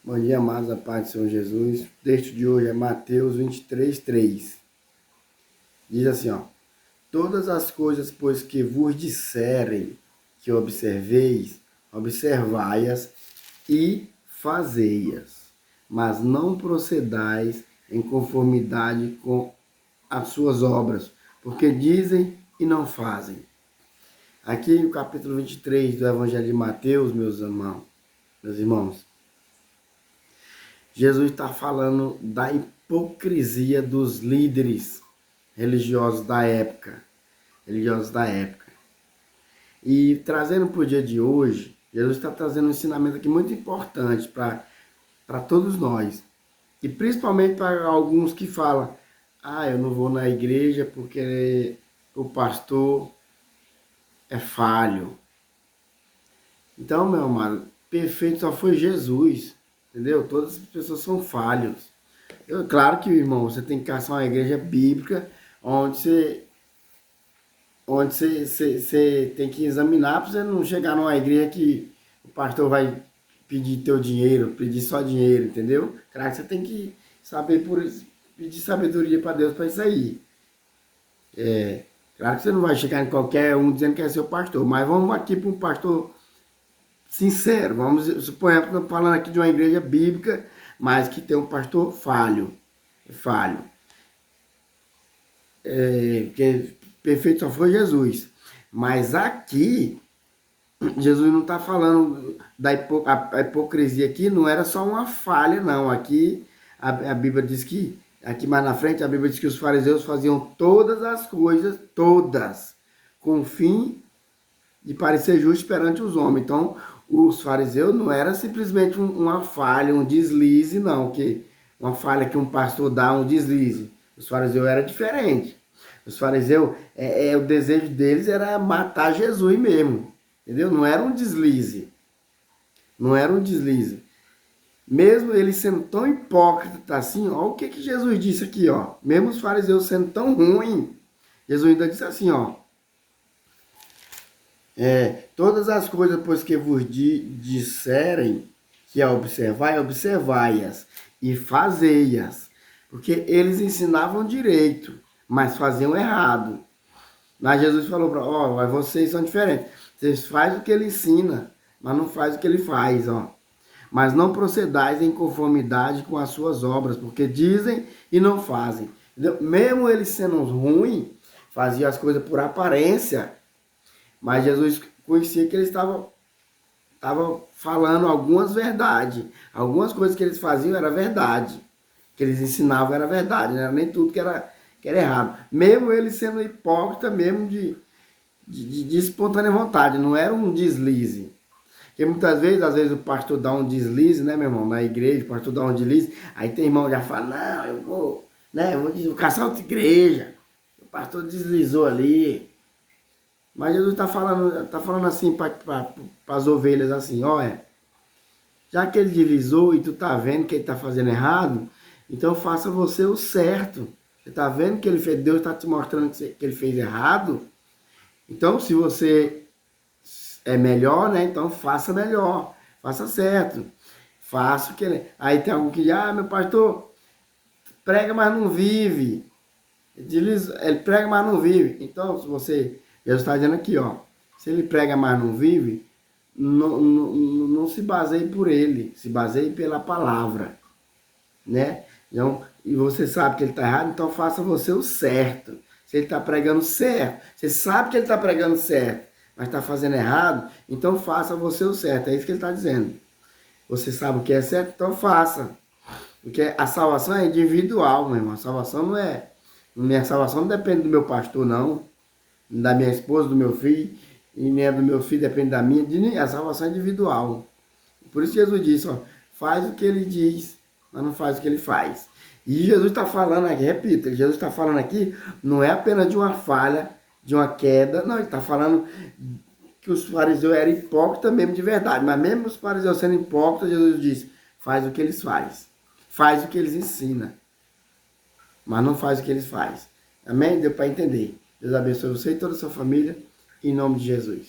Bom dia, amados, a paz do Senhor Jesus. O texto de hoje é Mateus 23:3. Diz assim, ó: Todas as coisas, pois, que vos disserem que observeis, observai-as e fazei-as, mas não procedais em conformidade com as suas obras, porque dizem e não fazem. Aqui no capítulo 23 do Evangelho de Mateus, meus irmãos, Jesus está falando da hipocrisia dos líderes religiosos da época. E trazendo para o dia de hoje, Jesus está trazendo um ensinamento aqui muito importante para todos nós. E principalmente para alguns que falam, eu não vou na igreja porque o pastor é falho. Então, meu amado, perfeito só foi Jesus, entendeu? Todas as pessoas são falhos. Claro que, irmão, você tem que caçar uma igreja bíblica onde você tem que examinar para você não chegar numa igreja que o pastor vai pedir teu dinheiro, pedir só dinheiro, entendeu? Claro que você tem que saber pedir sabedoria para Deus para isso aí. Claro que você não vai chegar em qualquer um dizendo que é seu pastor, mas vamos aqui para um pastor sincero. Vamos supor que estou falando aqui de uma igreja bíblica, mas que tem um pastor falho. Porque perfeito só foi Jesus. Mas aqui, Jesus não está falando a hipocrisia aqui, não era só uma falha, não. Aqui, a Bíblia diz que, aqui mais na frente, a Bíblia diz que os fariseus faziam todas as coisas, todas, com o fim de parecer justo perante os homens. Então, os fariseus não era simplesmente uma falha, um deslize, não, que uma falha que um pastor dá, um deslize. Os fariseus era diferente. Os fariseus, o desejo deles era matar Jesus mesmo, entendeu? Não era um deslize. Não era um deslize. Mesmo eles sendo tão hipócritas assim, ó, o que Jesus disse aqui, ó. Mesmo os fariseus sendo tão ruins, Jesus ainda disse assim, ó. Todas as coisas, pois que vos disserem que a observai, observai-as e fazei-as. Porque eles ensinavam direito, mas faziam errado. Mas Jesus falou para mas vocês são diferentes. Vocês fazem o que ele ensina, mas não fazem o que ele faz, ó. Mas não procedais em conformidade com as suas obras, porque dizem e não fazem. Entendeu? Mesmo eles sendo ruins, faziam as coisas por aparência, mas Jesus conhecia que eles estavam falando algumas verdades. Algumas coisas que eles faziam era verdade. Que eles ensinavam era verdade. Não era nem tudo que era errado. Mesmo eles sendo hipócrita, mesmo de espontânea vontade. Não era um deslize. Porque muitas vezes, às vezes o pastor dá um deslize, né, meu irmão? Na igreja, o pastor dá um deslize. Aí tem irmão que já fala, não, eu vou caçar outra igreja. O pastor deslizou ali. Mas Jesus está falando assim para as ovelhas assim, olha, já que ele deslizou e tu está vendo que ele está fazendo errado, então faça você o certo. Você está vendo que ele fez, Deus está te mostrando que ele fez errado. Então, se você é melhor, né? Então faça melhor, faça certo. Faça o que ele... Aí tem algum que diz, meu pastor, prega, mas não vive. Ele prega, mas não vive. Então, se você... Jesus está dizendo aqui, ó. Se ele prega, mas não vive, não se baseie por ele. Se baseie pela palavra. Né? Então, e você sabe que ele está errado, então faça você o certo. Se ele está pregando certo, você sabe que ele está pregando certo, mas está fazendo errado, então faça você o certo. É isso que ele está dizendo. Você sabe o que é certo, então faça. Porque a salvação é individual, meu irmão. A salvação não é... Minha salvação não depende do meu pastor, não. Da minha esposa, do meu filho. E nem do meu filho depende da minha. A salvação é individual. Por isso Jesus disse, ó, faz o que ele diz, mas não faz o que ele faz. E Jesus está falando aqui, repita, Jesus está falando aqui, não é apenas de uma falha, de uma queda, não, ele está falando que os fariseus eram hipócritas mesmo de verdade, mas mesmo os fariseus sendo hipócritas, Jesus disse, faz o que eles faz o que eles ensinam, mas não faz o que eles fazem. Amém? Deu para entender. Deus abençoe você e toda a sua família, em nome de Jesus.